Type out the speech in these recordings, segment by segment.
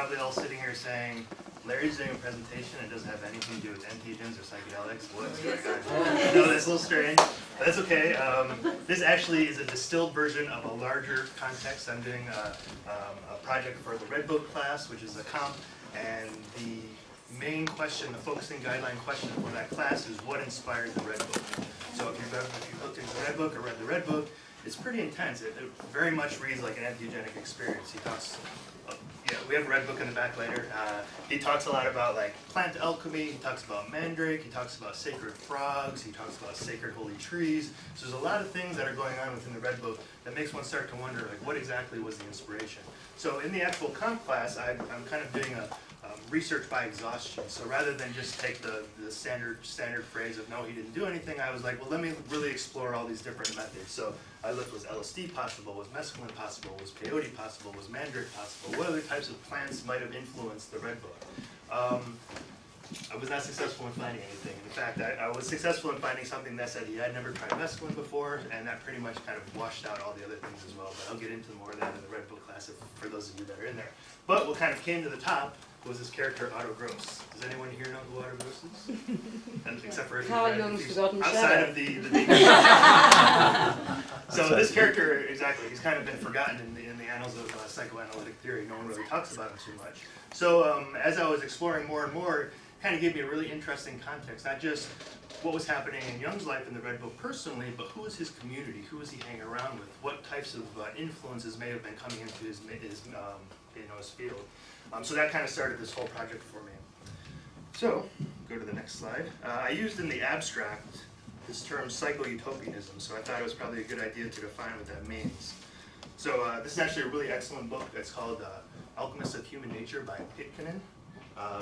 probably all sitting here saying, Larry's doing a presentation and it doesn't have anything to do with entheogens or psychedelics. What's going on? I know that's a little strange, but that's okay. This actually is a distilled version of a larger context. I'm doing a project for the Red Book class, which is a comp, and the main question, the focusing guideline question for that class is what inspired the Red Book. So if you've looked into the Red Book or read the Red Book, it's pretty intense. It very much reads like an entheogenic experience. He talks, we have a Red Book in the back later. He talks a lot about like plant alchemy. He talks about mandrake. He talks about sacred frogs. He talks about sacred holy trees. So there's a lot of things that are going on within the Red Book that makes one start to wonder like what exactly was the inspiration. So in the actual comp class, I'm kind of doing a research by exhaustion. So rather than just take the standard phrase of no, he didn't do anything, I was like, well, let me really explore all these different methods. So I looked, was LSD possible? Was mescaline possible? Was peyote possible? Was mandrake possible? What other types of plants might have influenced the Red Book? I was not successful in finding anything. In fact, I was successful in finding something that said he had never tried mescaline before, and that pretty much kind of washed out all the other things as well. But I'll get into more of that in the Red Book class for those of you that are in there. But what kind of came to the top was this character, Otto Gross. Does anyone here know who Otto Gross is? And, except for if you're outside of the So this character, exactly, he's kind of been forgotten in the annals of psychoanalytic theory. No one really talks about him too much. So as I was exploring more and more, it kind of gave me a really interesting context, not just what was happening in Jung's life in the Red Book personally, but who was his community, who was he hanging around with, what types of influences may have been coming into his field. So that kind of started this whole project for me. So, go to the next slide. I used in the abstract this term psycho-utopianism, so I thought it was probably a good idea to define what that means. So this is actually a really excellent book that's called Alchemists of Human Nature by Pitkinen,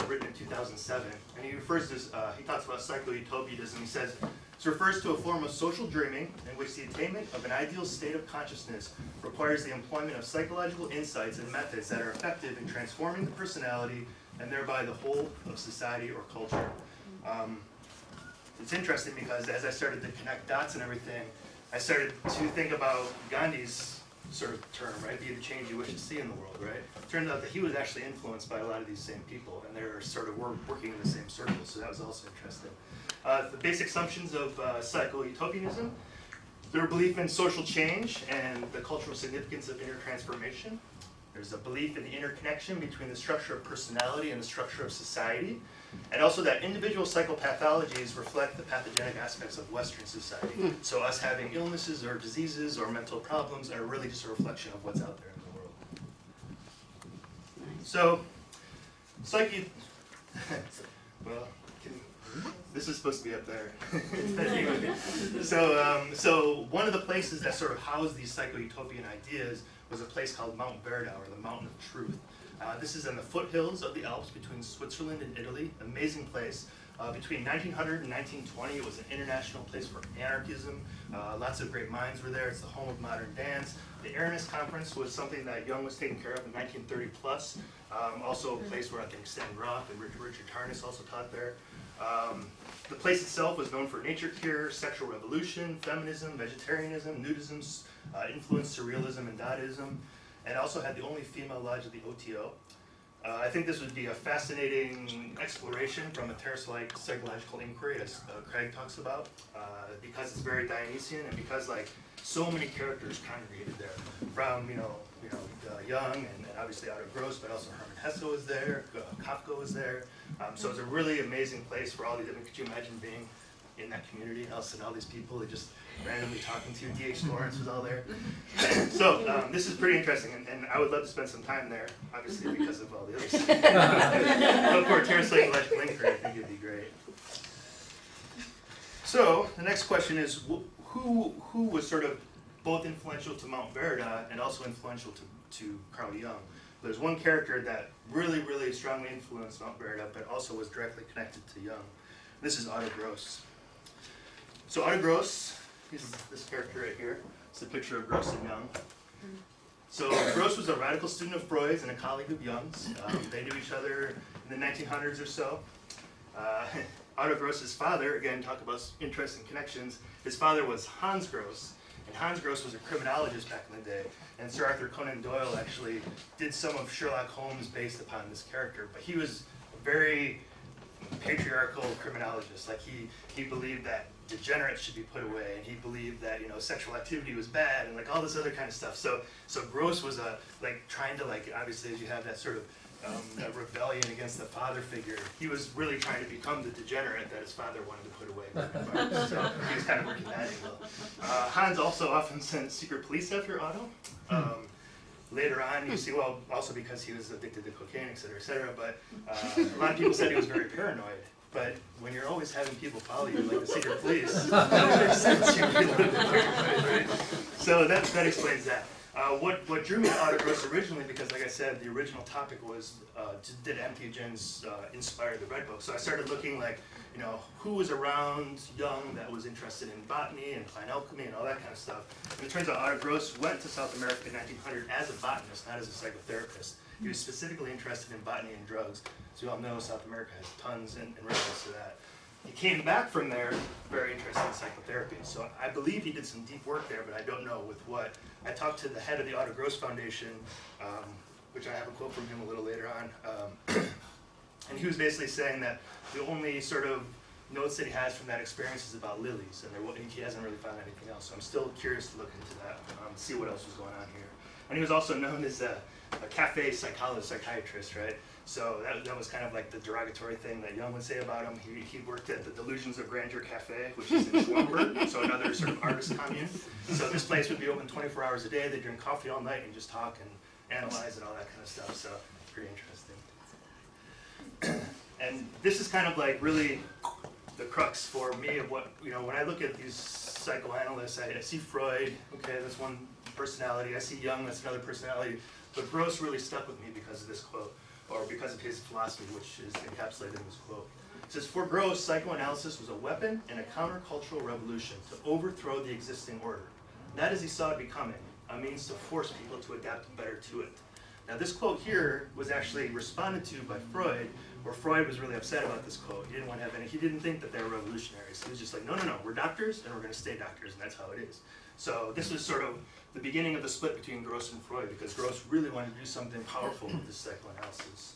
written in 2007. And he refers to, he talks about psycho-utopianism. He says, this refers to a form of social dreaming in which the attainment of an ideal state of consciousness requires the employment of psychological insights and methods that are effective in transforming the personality and thereby the whole of society or culture. It's interesting because as I started to connect dots and everything, I started to think about Gandhi's sort of term, right? Be the change you wish to see in the world, right? It turned out that he was actually influenced by a lot of these same people, and they're sort of working in the same circles, so that was also interesting. The basic assumptions of psycho-utopianism: their belief in social change and the cultural significance of inner transformation. There's a belief in the interconnection between the structure of personality and the structure of society, and also that individual psychopathologies reflect the pathogenic aspects of Western society. So us having illnesses or diseases or mental problems are really just a reflection of what's out there in the world. So, well, this is supposed to be up there. So one of the places that sort of housed these psycho-utopian ideas was a place called Mount Verità, or the Mountain of Truth. This is in the foothills of the Alps between Switzerland and Italy. Amazing place. Between 1900 and 1920, it was an international place for anarchism. Lots of great minds were there. It's the home of modern dance. The Aranis Conference was something that Jung was taking care of in 1930 plus. Also a place where I think Stan Groff and Richard Tarnas also taught there. The place itself was known for nature cure, sexual revolution, feminism, vegetarianism, nudism, influenced surrealism and Dadaism, and also had the only female lodge of the OTO. I think this would be a fascinating exploration from a terrace-like psychological inquiry, as Craig talks about, because it's very Dionysian and because like so many characters congregated there, from Jung and obviously Otto Gross, but also Hermann Hesse was there, Kafka was there. So it's a really amazing place for all these. I mean, could you imagine being in that community, us and all these people that just randomly talking to you? D.H. Lawrence was all there. So this is pretty interesting, and I would love to spend some time there, obviously because of all the other stuff. But for a terrace psychological inquiry, I think it'd be great. So the next question is, who was sort of both influential to Mount Verità and also influential to Carl Jung? There's one character that really, really strongly influenced Mount Verità, but also was directly connected to Jung. This is Otto Gross. So Otto Gross, he's this character right here. It's a picture of Gross and Jung. So Gross was a radical student of Freud's and a colleague of Jung's. They knew each other in the 1900s or so. Otto Gross's father, again, talk about interesting connections. His father was Hans Gross, And Hans Gross was a criminologist back in the day, and Sir Arthur Conan Doyle actually did some of Sherlock Holmes based upon this character. But he was a very patriarchal criminologist. Like he believed that degenerates should be put away, and he believed that sexual activity was bad, and like all this other kind of stuff. So Gross was trying to obviously as you have that sort of that rebellion against the father figure, he was really trying to become the degenerate that his father wanted to put away. So he was kind of working that angle. Hans also often sent secret police after Otto. Later on, you see, well, also because he was addicted to cocaine, et cetera, but a lot of people said he was very paranoid. But when you're always having people follow you, like the secret police, it makes sense you'd be a little bit paranoid, right? So that explains that. What drew me to Otto Gross originally, because like I said, the original topic was, did entheogens inspire the Red Book? So I started looking who was around Jung that was interested in botany and plant alchemy and all that kind of stuff. And it turns out Otto Gross went to South America in 1900 as a botanist, not as a psychotherapist. He was specifically interested in botany and drugs. As you all know, South America has tons and reference to that. He came back from there very interested in psychotherapy. So I believe he did some deep work there, but I don't know with what. I talked to the head of the Otto Gross Foundation, which I have a quote from him a little later on. And he was basically saying that the only sort of notes that he has from that experience is about lilies, and he hasn't really found anything else. So I'm still curious to look into that, see what else was going on here. And he was also known as a cafe psychiatrist, right? So that was kind of like the derogatory thing that Jung would say about him. He worked at the Delusions of Grandeur Cafe, which is in Schwamberg, so another sort of artist commune. So this place would be open 24 hours a day. They drink coffee all night and just talk and analyze and all that kind of stuff. So pretty interesting. And this is kind of like really the crux for me of what, when I look at these psychoanalysts, I see Freud, okay, that's one personality. I see Jung, that's another personality. But Gross really stuck with me because of this quote, or because of his philosophy, which is encapsulated in this quote. It says, for Gross, psychoanalysis was a weapon in a countercultural revolution to overthrow the existing order. That as he saw it becoming, a means to force people to adapt better to it. Now this quote here was actually responded to by Freud, where Freud was really upset about this quote. He didn't want to have any, he didn't think that they were revolutionaries. He was just like, no, we're doctors and we're going to stay doctors, and that's how it is. So this was sort of the beginning of the split between Gross and Freud, because Gross really wanted to do something powerful with this psychoanalysis.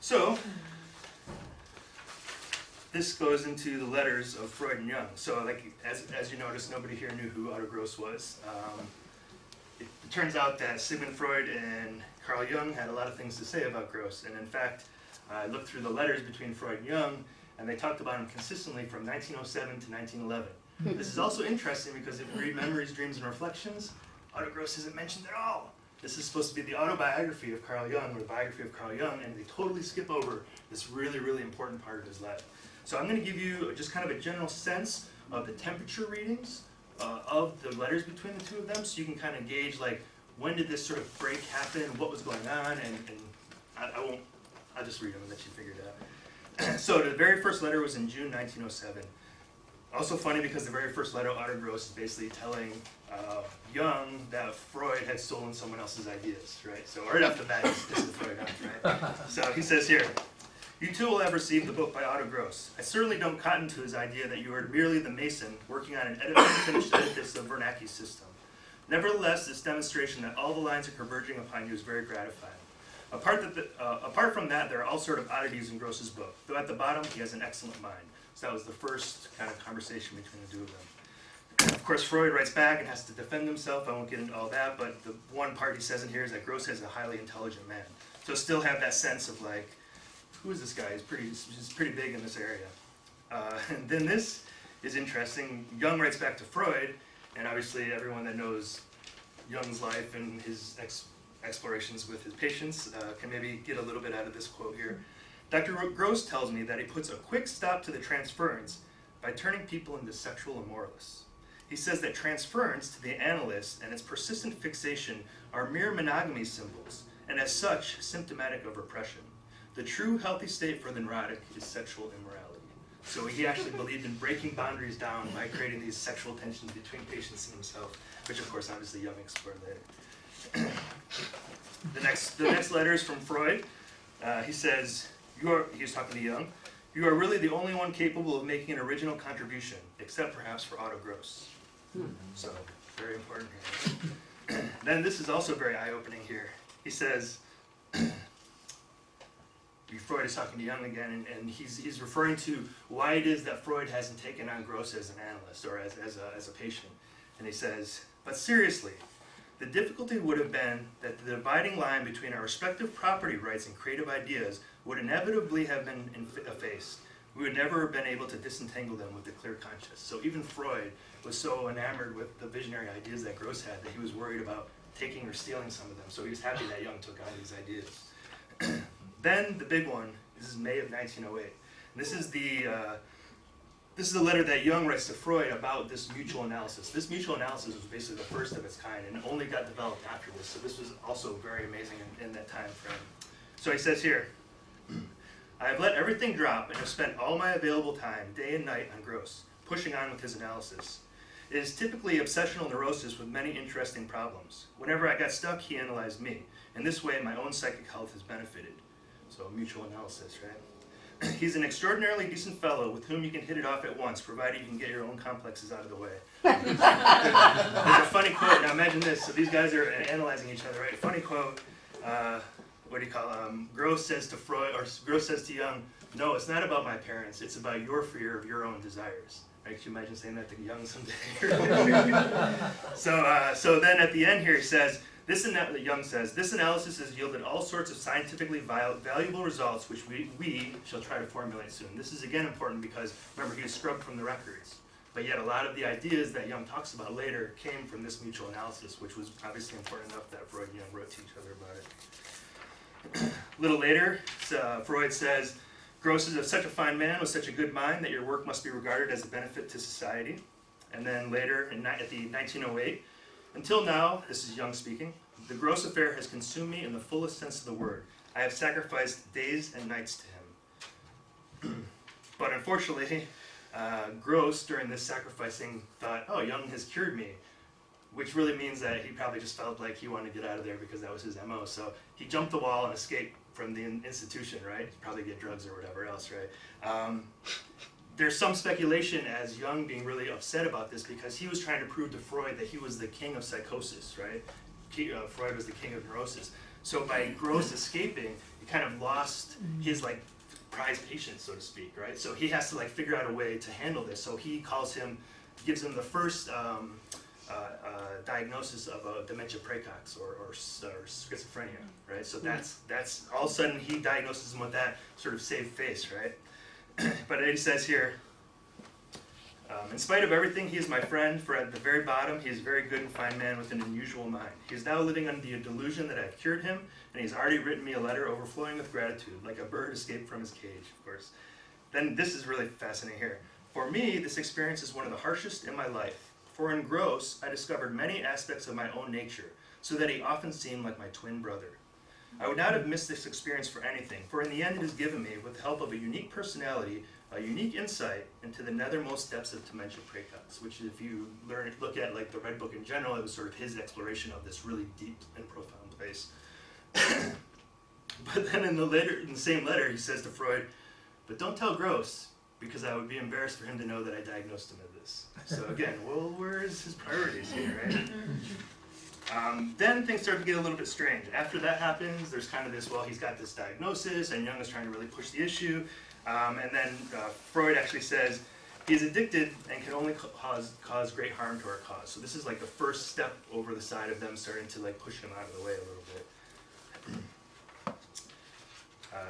So this goes into the letters of Freud and Jung. So like as you notice, nobody here knew who Otto Gross was. It turns out that Sigmund Freud and Carl Jung had a lot of things to say about Gross, and in fact, I looked through the letters between Freud and Jung, and they talked about him consistently from 1907 to 1911. This is also interesting because if you read Memories, Dreams, and Reflections, Otto Gross isn't mentioned at all. This is supposed to be the autobiography of Carl Jung, or the biography of Carl Jung, and they totally skip over this really, really important part of his life. So I'm going to give you just kind of a general sense of the temperature readings of the letters between the two of them, so you can kind of gauge like when did this sort of break happen, what was going on, and I'll just read them and let you figure it out. So the very first letter was in June 1907. Also funny because the very first letter, Otto Gross is basically telling Jung that Freud had stolen someone else's ideas, right? So right off the bat, this is Freud off, right? So he says here, you too will have received the book by Otto Gross. I certainly don't cotton to his idea that you are merely the mason working on an finished edifice of Vernacki's system. Nevertheless, this demonstration that all the lines are converging upon you is very gratifying. Apart from that, there are all sort of oddities in Gross's book, though at the bottom he has an excellent mind. So that was the first kind of conversation between the two of them. Of course, Freud writes back and has to defend himself. I won't get into all that, but the one part he says in here is that Gross is a highly intelligent man. So still have that sense of like, who is this guy? He's pretty big in this area. And then this is interesting. Jung writes back to Freud, and obviously everyone that knows Jung's life and his explorations with his patients can maybe get a little bit out of this quote here. Dr. Gross tells me that he puts a quick stop to the transference by turning people into sexual immoralists. He says that transference to the analyst and its persistent fixation are mere monogamy symbols, and as such, symptomatic of repression. The true healthy state for the neurotic is sexual immorality. So he actually believed in breaking boundaries down by creating these sexual tensions between patients and himself, which of course obviously Jung explored later. The next letter is from Freud. He says, he was talking to Jung, You are really the only one capable of making an original contribution, except perhaps for Otto Gross. So, very important here. Then this is also very eye-opening here. He says, Freud is talking to Jung again, and he's referring to why it is that Freud hasn't taken on Gross as an analyst or as a patient. And he says, but seriously, the difficulty would have been that the dividing line between our respective property rights and creative ideas would inevitably have been effaced. We would never have been able to disentangle them with a clear conscience. So even Freud was so enamored with the visionary ideas that Gross had that he was worried about taking or stealing some of them. So he was happy that Jung took on these ideas. Then the big one, this is May of 1908. And this is the letter that Jung writes to Freud about this mutual analysis. This mutual analysis was basically the first of its kind and only got developed after this. So this was also very amazing in that time frame. So he says here, I have let everything drop and have spent all my available time, day and night, on Gross, pushing on with his analysis. It is typically obsessional neurosis with many interesting problems. Whenever I got stuck, he analyzed me. In this way, my own psychic health has benefited. So mutual analysis, right? He's an extraordinarily decent fellow with whom you can hit it off at once, provided you can get your own complexes out of the way. There's a funny quote. Now imagine this. So these guys are analyzing each other, right? Funny quote. What do you call it? Gross says to Freud, or Gross says to Jung, no, it's not about my parents. It's about your fear of your own desires. Right? Could you imagine saying that to Jung someday? So then at the end here he says, Jung says, this analysis has yielded all sorts of scientifically valuable results which we shall try to formulate soon. This is again important because, remember, he was scrubbed from the records. But yet a lot of the ideas that Jung talks about later came from this mutual analysis, which was obviously important enough that Freud and Jung wrote to each other about it. A little later, Freud says, Gross is such a fine man with such a good mind that your work must be regarded as a benefit to society. And then later, at the 1908, until now, this is Jung speaking, the Gross affair has consumed me in the fullest sense of the word. I have sacrificed days and nights to him. But unfortunately, Gross, during this sacrificing, thought, oh, Jung has cured me, which really means that he probably just felt like he wanted to get out of there because that was his MO. So he jumped the wall and escaped from the institution, right? Probably get drugs or whatever else, right? There's some speculation as Jung being really upset about this because he was trying to prove to Freud that he was the king of psychosis, right? Freud was the king of neurosis. So by Gross escaping, he kind of lost his prized patient, so to speak, right? So he has to figure out a way to handle this. So he gives him the first diagnosis of a dementia praecox or schizophrenia, right? So that's all of a sudden he diagnoses him with that sort of saved face, right? But he says here, in spite of everything, he is my friend, for at the very bottom, he is a very good and fine man with an unusual mind. He is now living under the delusion that I have cured him, and he has already written me a letter overflowing with gratitude, like a bird escaped from his cage, of course. Then this is really fascinating here. For me, this experience is one of the harshest in my life. For in Gross, I discovered many aspects of my own nature, so that he often seemed like my twin brother. I would not have missed this experience for anything, for in the end it has given me, with the help of a unique personality, a unique insight into the nethermost depths of dementia praecox, which if you look at the Red Book in general, it was sort of his exploration of this really deep and profound place. But then in the same letter, he says to Freud, but don't tell Gross, because I would be embarrassed for him to know that I diagnosed him with this. So again, well, where is his priorities here, right? Then things start to get a little bit strange. After that happens, there's kind of this, well, he's got this diagnosis, and Jung is trying to really push the issue. And then Freud actually says he's addicted and can only cause great harm to our cause. So this is the first step over the side of them starting to push him out of the way a little bit.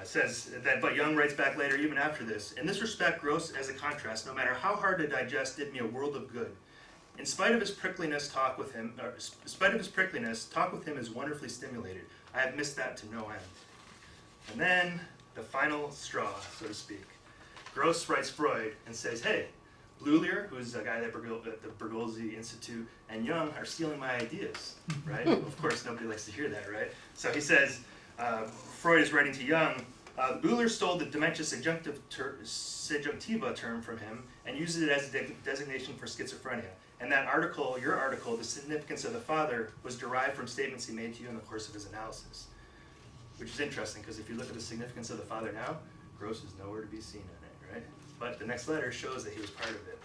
It says that, but Jung writes back later, even after this, in this respect, Gross, as a contrast, no matter how hard to digest, did me a world of good. In spite of his prickliness, talk with him is wonderfully stimulated. I have missed that to no end. And then the final straw, so to speak. Gross writes Freud and says, hey, Bleuler, who's a guy at the Bergolzi Institute, and Jung are stealing my ideas, right? Of course, nobody likes to hear that, right? So he says, Freud is writing to Jung, Bleuler stole the dementia subjunctiva term from him and uses it as a designation for schizophrenia. And that article, your article, The Significance of the Father, was derived from statements he made to you in the course of his analysis. Which is interesting, because if you look at The Significance of the Father now, Gross is nowhere to be seen in it, right? But the next letter shows that he was part of it.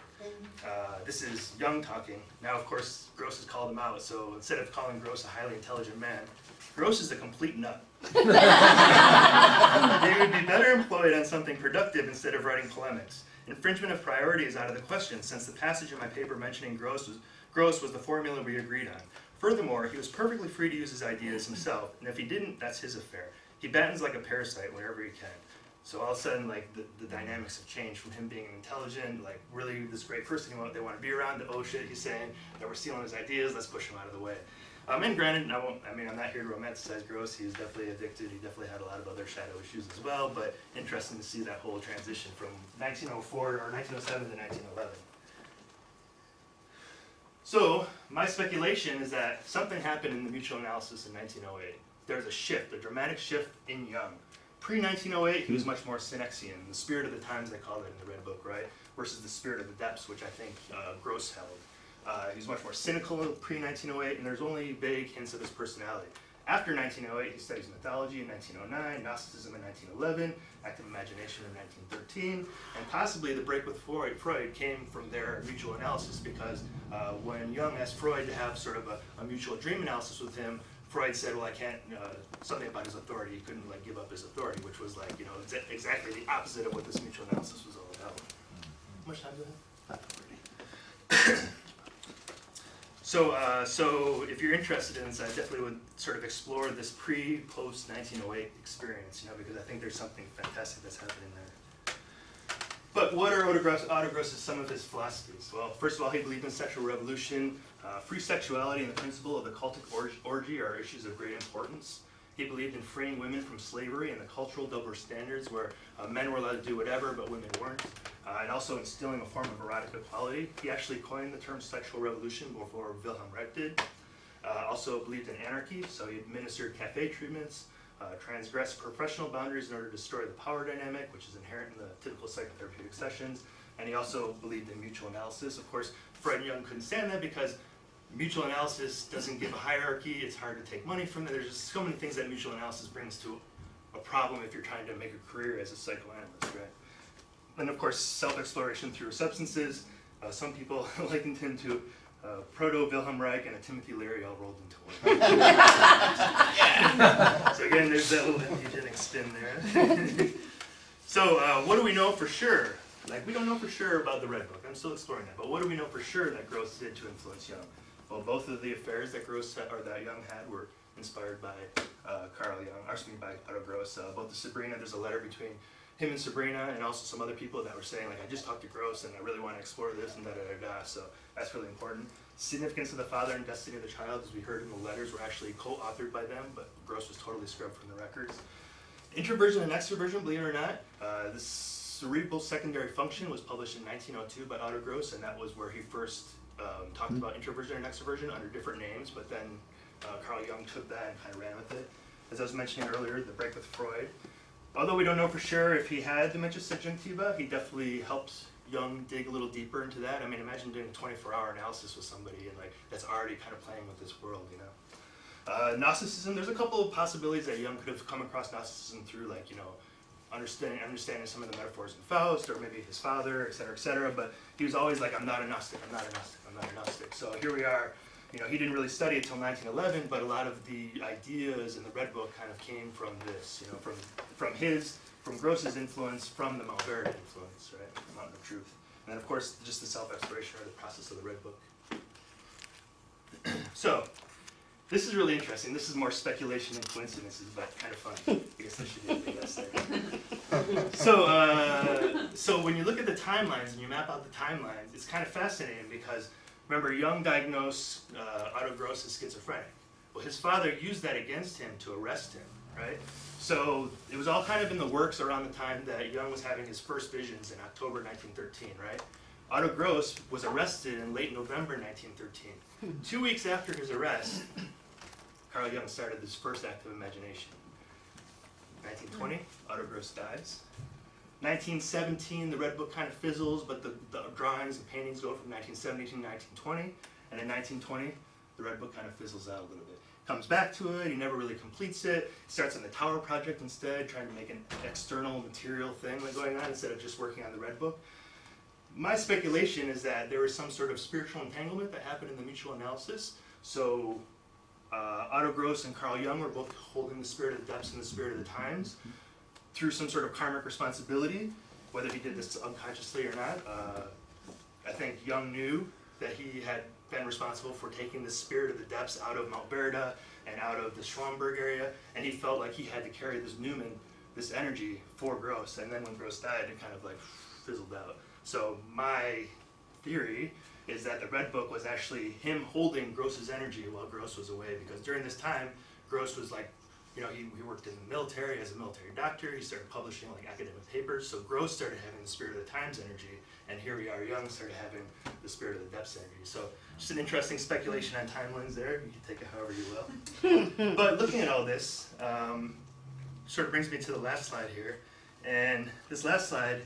This is Jung talking. Now, of course, Gross has called him out, so instead of calling Gross a highly intelligent man, Gross is a complete nut. They would be better employed on something productive instead of writing polemics. Infringement of priority is out of the question, since the passage in my paper mentioning Gross was the formula we agreed on. Furthermore, he was perfectly free to use his ideas himself, and if he didn't, that's his affair. He battens like a parasite wherever he can. So all of a sudden, like, the dynamics have changed from him being intelligent, like, really this great person they want to be around, to, oh shit, he's saying that we're stealing his ideas, let's push him out of the way. And granted, I'm not here to romanticize Gross. He's definitely addicted. He definitely had a lot of other shadow issues as well, but interesting to see that whole transition from 1904 or 1907 to 1911. So my speculation is that something happened in the mutual analysis in 1908. There's a shift, a dramatic shift in Jung. Pre-1908, he was much more Synexian, the spirit of the times, they called it in the Red Book, right? Versus the spirit of the depths, which I think Gross held. He was much more cynical pre-1908, and there's only vague hints of his personality. After 1908, he studies mythology in 1909, Gnosticism in 1911, active imagination in 1913, and possibly the break with Freud came from their mutual analysis, because when Jung asked Freud to have sort of a mutual dream analysis with him, Freud said, well, I can't, something about his authority, he couldn't like give up his authority, which was like, exactly the opposite of what this mutual analysis was all about. How much time do I have? So if you're interested in this, I definitely would sort of explore this pre-post 1908 experience, because I think there's something fantastic that's happening there. But what are Otto Gross's some of his philosophies? Well, first of all, he believed in sexual revolution. Free sexuality and the principle of the cultic orgy are issues of great importance. He believed in freeing women from slavery and the cultural double standards where men were allowed to do whatever, but women weren't. And also instilling a form of erotic equality. He actually coined the term sexual revolution before Wilhelm Reich did. Also believed in anarchy, so he administered cafe treatments, transgressed professional boundaries in order to destroy the power dynamic, which is inherent in the typical psychotherapeutic sessions. And he also believed in mutual analysis. Of course, Freud and Jung couldn't stand that because mutual analysis doesn't give a hierarchy, it's hard to take money from it. There's just so many things that mutual analysis brings to a problem if you're trying to make a career as a psychoanalyst, right? And of course, self-exploration through substances. Some people likened him to proto-Wilhelm Reich and a Timothy Leary all rolled into one. So again, there's that little eugenic spin there. So what do we know for sure? Like, we don't know for sure about the Red Book. I'm still exploring that. But what do we know for sure that Gross did to influence Jung? Well, both of the affairs that Jung had were inspired by by Otto Gross. Both the Sabrina, there's a letter between him and Sabrina, and also some other people that were saying, like, I just talked to Gross and I really want to explore this and da-da-da-da. So that's really important. Significance of the Father and Destiny of the Child, as we heard in the letters, were actually co-authored by them, but Gross was totally scrubbed from the records. Introversion and extroversion, believe it or not, this cerebral secondary function was published in 1902 by Otto Gross, and that was where he first talked about introversion and extroversion under different names, but then Carl Jung took that and kind of ran with it. As I was mentioning earlier, the break with Freud. Although we don't know for sure if he had dementia subjunctiva, he definitely helped Jung dig a little deeper into that. I mean, imagine doing a 24-hour analysis with somebody and like that's already kind of playing with this world, Gnosticism, there's a couple of possibilities that Jung could have come across Gnosticism through, like, understanding some of the metaphors in Faust, or maybe his father, et cetera, but he was always like, I'm not a Gnostic, I'm not a Gnostic, I'm not a Gnostic. So here we are, he didn't really study it until 1911, but a lot of the ideas in the Red Book kind of came from this, from Gross's influence, from the Mount Verità influence, right, the Mountain of Truth. And then of course, just the self-exploration or the process of the Red Book. So, this is really interesting. This is more speculation than coincidences, but kind of fun. I guess I should do a big essay. So when you look at the timelines and you map out the timelines, it's kind of fascinating because, remember, Jung diagnosed Otto Gross as schizophrenic. Well, his father used that against him to arrest him, right? So it was all kind of in the works around the time that Jung was having his first visions in October 1913, right? Otto Gross was arrested in late November 1913. 2 weeks after his arrest, Carl Jung started his first active imagination. 1920, Otto Gross dies. 1917, the Red Book kind of fizzles, but the drawings and paintings go from 1917 to 1920. And in 1920, the Red Book kind of fizzles out a little bit. comes back to it, he never really completes it, starts on the Tower Project instead, trying to make an external material thing going on instead of just working on the Red Book. My speculation is that there was some sort of spiritual entanglement that happened in the mutual analysis. So Otto Gross and Carl Jung were both holding the spirit of the depths and the spirit of the times through some sort of karmic responsibility, whether he did this unconsciously or not. I think Jung knew that he had been responsible for taking the spirit of the depths out of Mount Verità and out of the Schwamberg area, and he felt like he had to carry this Newman, this energy for Gross, and then when Gross died, it kind of like fizzled out. So my theory is that the Red Book was actually him holding Gross's energy while Gross was away, because during this time, Gross was like, you know, he worked in the military as a military doctor, he started publishing like academic papers, so Gross started having the spirit of the times energy, and here we are, Jung started having the spirit of the depths energy. So just an interesting speculation on timelines there, you can take it however you will. But looking at all this, sort of brings me to the last slide here, and this last slide,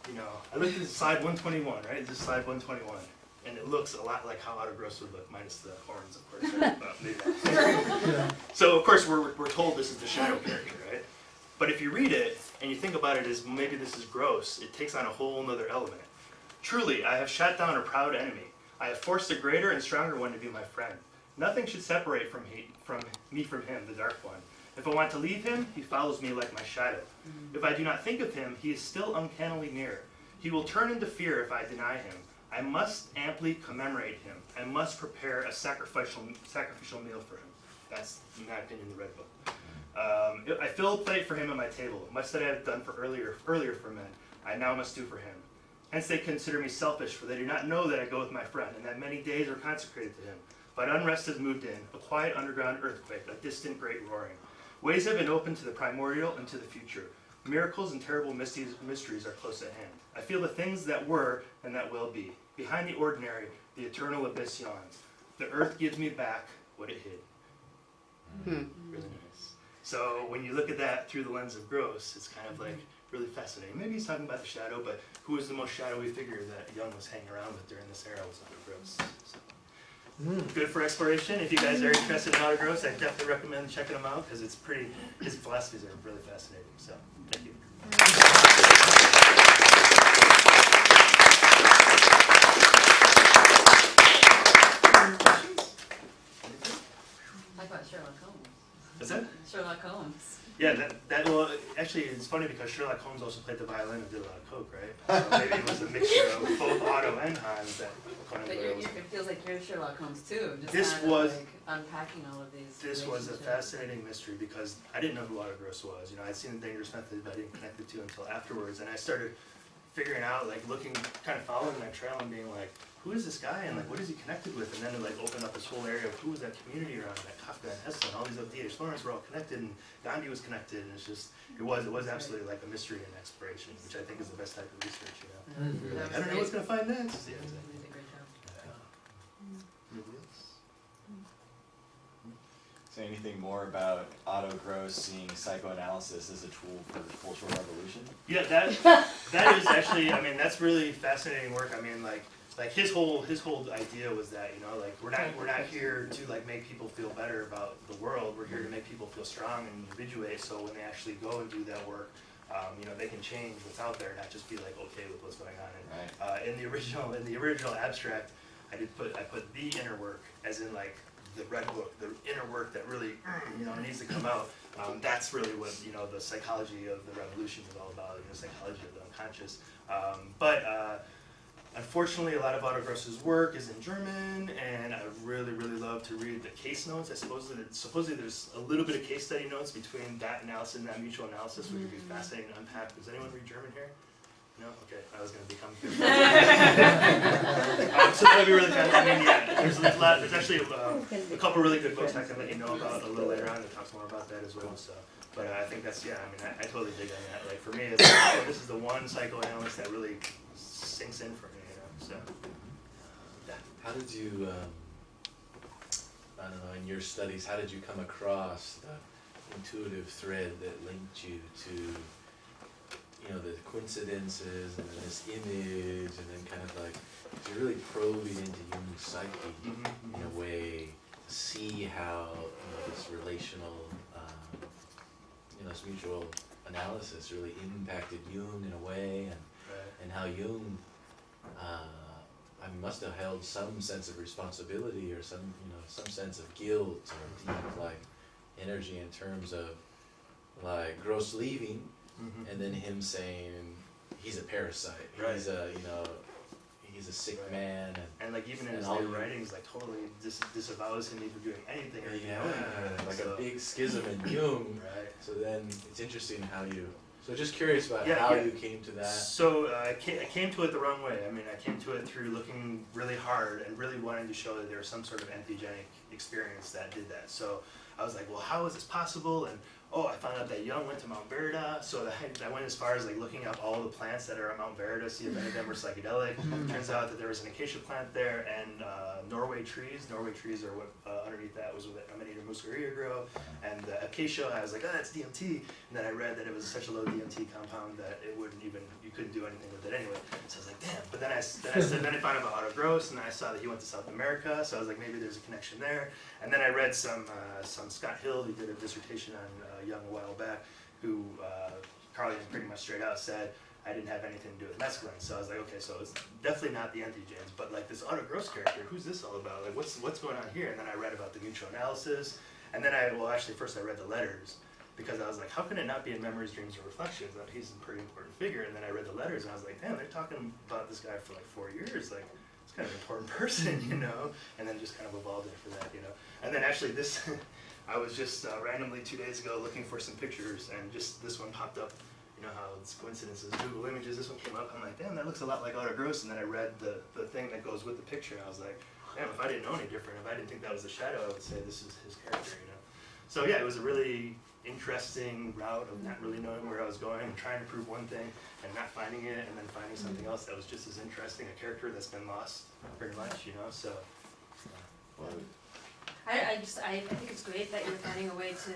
you know, I looked at slide 121, right? This is slide 121. And it looks a lot like how Otto Gross would look, minus the horns, of course. Right? Well, maybe not. So, of course, we're told this is the shadow character, right? But if you read it, and you think about it as maybe this is Gross, it takes on a whole other element. Truly, I have shot down a proud enemy. I have forced a greater and stronger one to be my friend. Nothing should separate me from him, the dark one. If I want to leave him, he follows me like my shadow. If I do not think of him, he is still uncannily near. He will turn into fear if I deny him. I must amply commemorate him. I must prepare a sacrificial meal for him. That's, in my opinion, the Red Book. I fill a plate for him at my table. Much that I have done for earlier for men, I now must do for him. Hence they consider me selfish, for they do not know that I go with my friend, and that many days are consecrated to him. But unrest has moved in, a quiet underground earthquake, a distant great roaring. Ways have been opened to the primordial and to the future. Miracles and terrible mysteries are close at hand. I feel the things that were and that will be. Behind the ordinary, the eternal abyss yawns. The earth gives me back what it hid. Really nice. So when you look at that through the lens of Gross, it's kind of like really fascinating. Maybe he's talking about the shadow, but who was the most shadowy figure that Jung was hanging around with during this era was Otto Gross. So. Good for exploration. If you guys are interested in Otto Gross, I definitely recommend checking him out because it's his philosophies are really fascinating. So, thank you. Talk about Sherlock Holmes. What's that? Sherlock Holmes. Yeah, well, actually, it's funny because Sherlock Holmes also played the violin and did a lot of coke, right? So maybe it was a mixture of both Otto and Hans that Conan But Doyle was. it feels like you're Sherlock Holmes too. Just This kind of was- like unpacking all of these. This was a relationships. fascinating mystery because I didn't know who Otto Gross was. You know, I'd seen the Dangerous Method, but I didn't connect the two until afterwards. And I started figuring out, like, looking, kind of following that trail and being like, who is this guy and like what is he connected with? And then it like opened up this whole area of who was that community around, that Kafka and Hesse and all these other D.H. Lawrence were all connected, and Gandhi was connected, and it was absolutely like a mystery and exploration, which I think is the best type of research. You know, You're like, I don't know what's gonna find next. Yeah, You exactly. did a great job. Anybody else? Say anything more about Otto Gross seeing psychoanalysis as a tool for cultural revolution? Yeah, that is actually, I mean, that's really fascinating work. I mean, like his whole idea was that, you know, like we're not here to like make people feel better about the world. We're here to make people feel strong and individuate. So when they actually go and do that work, you know, they can change what's out there, not just be like okay with what's going on. And in the original abstract, I put the inner work as in like the Red Book, the inner work that really, you know, needs to come out. That's really what, you know, the psychology of the revolution is all about, you know, psychology of the unconscious. Unfortunately, a lot of Otto Gross's work is in German, and I really, really love to read the case notes. I suppose that supposedly there's a little bit of case study notes between that analysis and that mutual analysis, which would be fascinating to unpack. Does anyone read German here? No? Okay, I was going to become good. So that would be really fun. I mean, yeah, there's actually a couple really good books I can let you know about a little later on that talks more about that as well. So, but I think that's, yeah, I mean, I totally dig on that. Like for me, it's like, this is the one psychoanalyst that really sinks in for me, you know. So, yeah. How did you, I don't know, in your studies, how did you come across the intuitive thread that linked you to, you know, the coincidences and then this image, and then kind of like, you're really probing into human psyche in a way see how this relational, this mutual analysis really impacted Jung in a way, and how Jung must have held some sense of responsibility or some sense of guilt or deep energy in terms of Gross leaving, and then him saying he's a parasite, he's a sick man, and even in his all later you- writings, totally disavows him even doing anything or even yeah, knowing anything. a big schism in Jung. Right. So then it's interesting how you. So just curious about Yeah, how yeah. you came to that. So I came to it the wrong way. I mean, I came to it through looking really hard and really wanting to show that there was some sort of entheogenic experience that did that. So I was like, well, how is this possible? And I found out that Jung went to Mount Verità. So I went as far as looking up all the plants that are at Mount Verità, see if any of them were psychedelic. Turns out that there was an acacia plant there and Norway trees. Norway trees are what underneath that was what Amanita muscaria grow. And the acacia, I was like, that's DMT. And then I read that it was such a low DMT compound that it wouldn't even, you couldn't do anything with it anyway. So I was like, damn. But then I found out about Otto Gross, and then I saw that he went to South America. So I was like, maybe there's a connection there. And then I read some Scott Hill, who did a dissertation on Jung a while back, who Carly pretty much straight out said I didn't have anything to do with mescaline. So I was like, okay, so it's definitely not the entheogens, but this Otto Gross character, who's this all about? What's going on here? And then I read about the mutual analysis, and then first I read the letters, because I was like, how can it not be in Memories, Dreams, and Reflections? That he's a pretty important figure. And then I read the letters, and I was like, damn, they're talking about this guy for 4 years. It's kind of an important person, And then just kind of evolved into that, And then actually this, I was just randomly 2 days ago looking for some pictures, and just this one popped up. You know how it's coincidences, Google Images, this one came up, I'm like, damn, that looks a lot like Otto Gross, and then I read the thing that goes with the picture, and I was like, damn, if I didn't know any different, if I didn't think that was the shadow, I would say this is his character, So yeah, it was a really interesting route of not really knowing where I was going, and trying to prove one thing, and not finding it, and then finding something else that was just as interesting, a character that's been lost, pretty much, so. I think it's great that you're finding a way to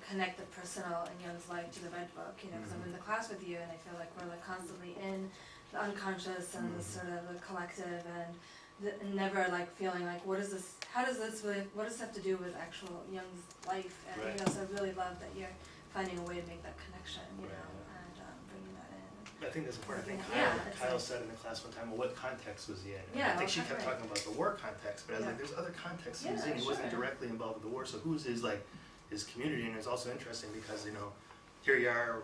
connect the personal in Jung's life to the Red Book, because I'm in the class with you and I feel like we're constantly in the unconscious and the sort of the collective and never feeling what is this, how does this really, what does this have to do with actual Jung's life? And Right. so I really love that you're finding a way to make that connection, Right. and bringing that in. I think that's important. I think Yeah, it's Kyle like- said in the class one time, well, what context was he in? And Yeah, I think she what kept context? talking about the war context, but I was Yeah. like, there's other contexts he was Yeah, in. He wasn't sure. directly involved with the war, so who's his community? And it's also interesting because, here you are,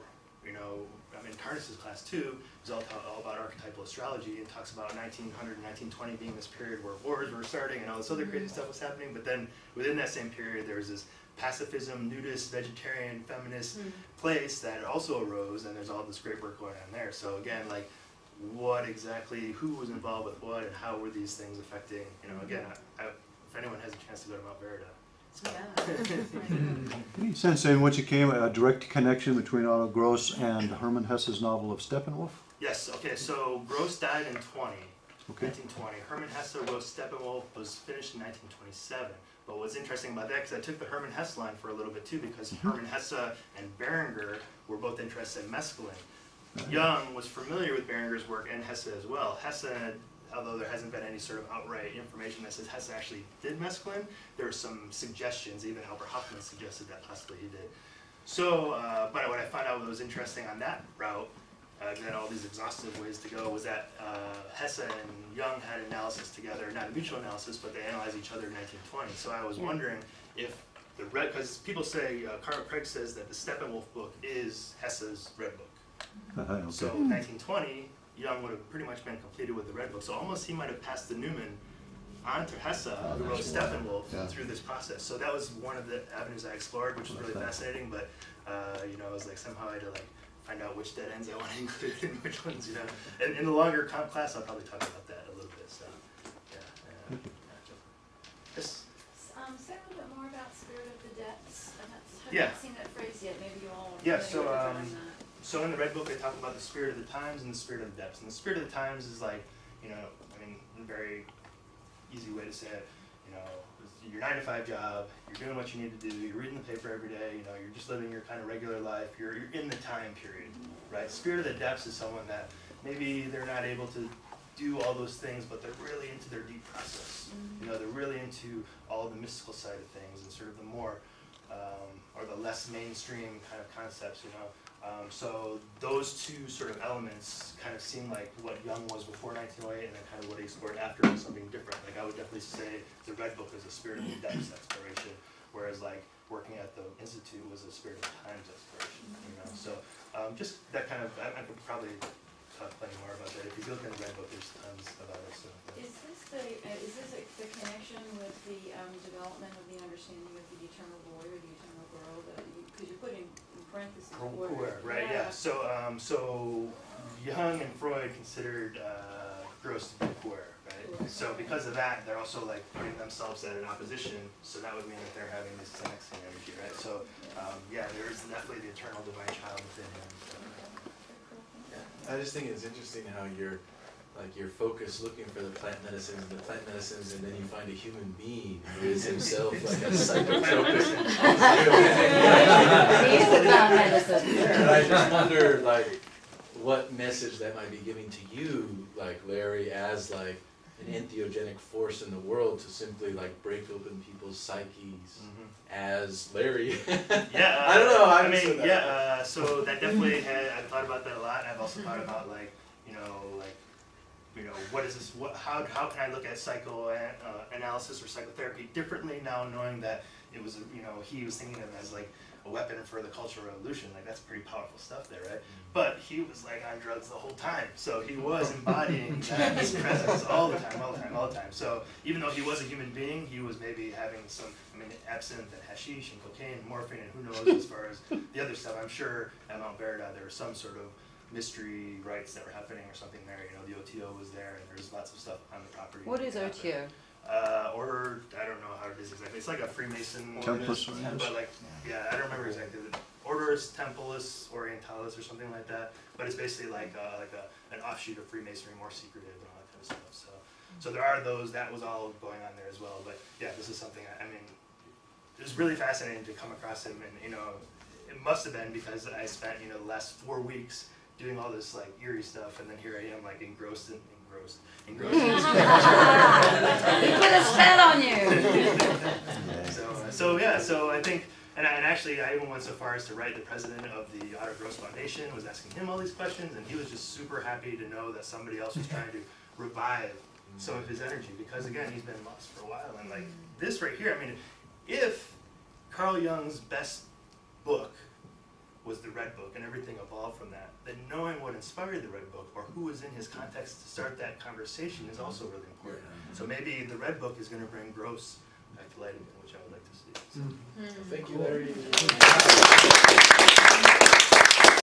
I'm in Carnas's class too, he's all about archetypal astrology, and talks about 1900 and 1920 being this period where wars were starting and all this other crazy stuff was happening, but then within that same period there was this pacifism, nudist, vegetarian, feminist place that also arose, and there's all this great work going on there. So again, what exactly, who was involved with what, and how were these things affecting, again, if anyone has a chance to go to Mount Verità. Yeah. Any sense in which it came a direct connection between Otto Gross and Hermann Hesse's novel of Steppenwolf? Yes, okay, so Gross died in 1920. Okay. Hermann Hesse wrote Steppenwolf, was finished in 1927. But what's interesting about that, because I took the Hermann Hesse line for a little bit too, because Hermann Hesse and Berenger were both interested in mescaline. Jung was familiar with Berenger's work and Hesse as well. Hesse, although there hasn't been any sort of outright information that says Hesse actually did mescaline, there were some suggestions, even Albert Hoffman suggested that possibly he did. So, but what I found out was interesting on that route, that all these exhaustive ways to go, was that Hesse and Jung had analysis together, not a mutual analysis, but they analyzed each other in 1920. So I was wondering if because people say, Craig says that the Steppenwolf book is Hesse's Red Book. Okay. So 1920, Jung would have pretty much been completed with the Red Book. So almost he might have passed the Newman on to Hesse, who wrote Steppenwolf, through this process. So that was one of the avenues I explored, which was really fascinating. But it was somehow I had to find out which dead ends I want to include and which ones, And in the longer class, I'll probably talk about that a little bit. So yeah. Yes. Say a little bit more about Spirit of the Depths. I Yeah. haven't seen that phrase yet. Maybe you all. Yeah, maybe so, you're defining that. So in the Red Book, I talk about the spirit of the times and the spirit of the depths. And the spirit of the times is a very easy way to say it. Your 9-to-5 job, you're doing what you need to do, you're reading the paper every day, you're just living your kind of regular life, you're in the time period, right? Spirit of the depths is someone that maybe they're not able to do all those things, but they're really into their deep process. You know, they're really into all the mystical side of things and sort of the more, or the less mainstream kind of concepts, you know. So those two sort of elements kind of seem like what Jung was before 1908 and then kind of what he explored after was something different. Like I would definitely say the Red Book is a spirit of the depths exploration, whereas like working at the Institute was a spirit of times exploration, you know. So just that kind of, I could probably talk plenty more about that. If you look in the Red Book, there's tons about it. So. Is this the connection with the development of the understanding of the eternal void or the eternal world? Because you put in parentheses. Where, right? Yeah. So so Jung and Freud considered Gross to be queer, right? So because of that, they're also like putting themselves at an opposition. So that would mean that they're having this annexing energy, right? So yeah, there is definitely the eternal divine child within him. I just think it's interesting how you're focused looking for the plant medicines, and then you find a human being who is himself like a psychotropic. He's the plant medicine. And I just wonder, like, what message that might be giving to you, like Larry, as like an entheogenic force in the world to simply like break open people's psyches, as Larry. Yeah, I don't know. I mean, yeah. So that definitely I've thought about that a lot. I've also thought about like, what is this? How can I look at psychoanalysis or psychotherapy differently now, knowing that it was, he was thinking of it as like a weapon for the Cultural Revolution. Like that's pretty powerful stuff there, right? But he was like on drugs the whole time, so he was embodying that presence all the time. So even though he was a human being, he was maybe having some, absinthe and hashish and cocaine and morphine and who knows as far as the other stuff. I'm sure at Mount Verità there was some sort of mystery rites that were happening or something there. The OTO was there, and there's lots of stuff on the property. What is OTO? Order, I don't know how it is exactly. It's like a Freemason Templars, order, but like, yeah, I don't remember exactly. Orders Templars Orientalis or something like that. But it's basically like an offshoot of Freemasonry, more secretive and all that kind of stuff. So there are those. That was all going on there as well. But yeah, this is something. It was really fascinating to come across him, and it must have been because I spent the last 4 weeks doing all this like eerie stuff, and then here I am like engrossed. He put a spell on you. So I think, and actually I even went so far as to write the president of the Otto Gross Foundation, was asking him all these questions, and he was just super happy to know that somebody else was trying to revive some of his energy, because again, he's been lost for a while, and like this right here, if Carl Jung's best book was the Red Book and everything evolved from that, then knowing what inspired the Red Book or who was in his context to start that conversation is also really important. So maybe the Red Book is going to bring Gross back to light again, which I would like to see. So. Thank you, Larry.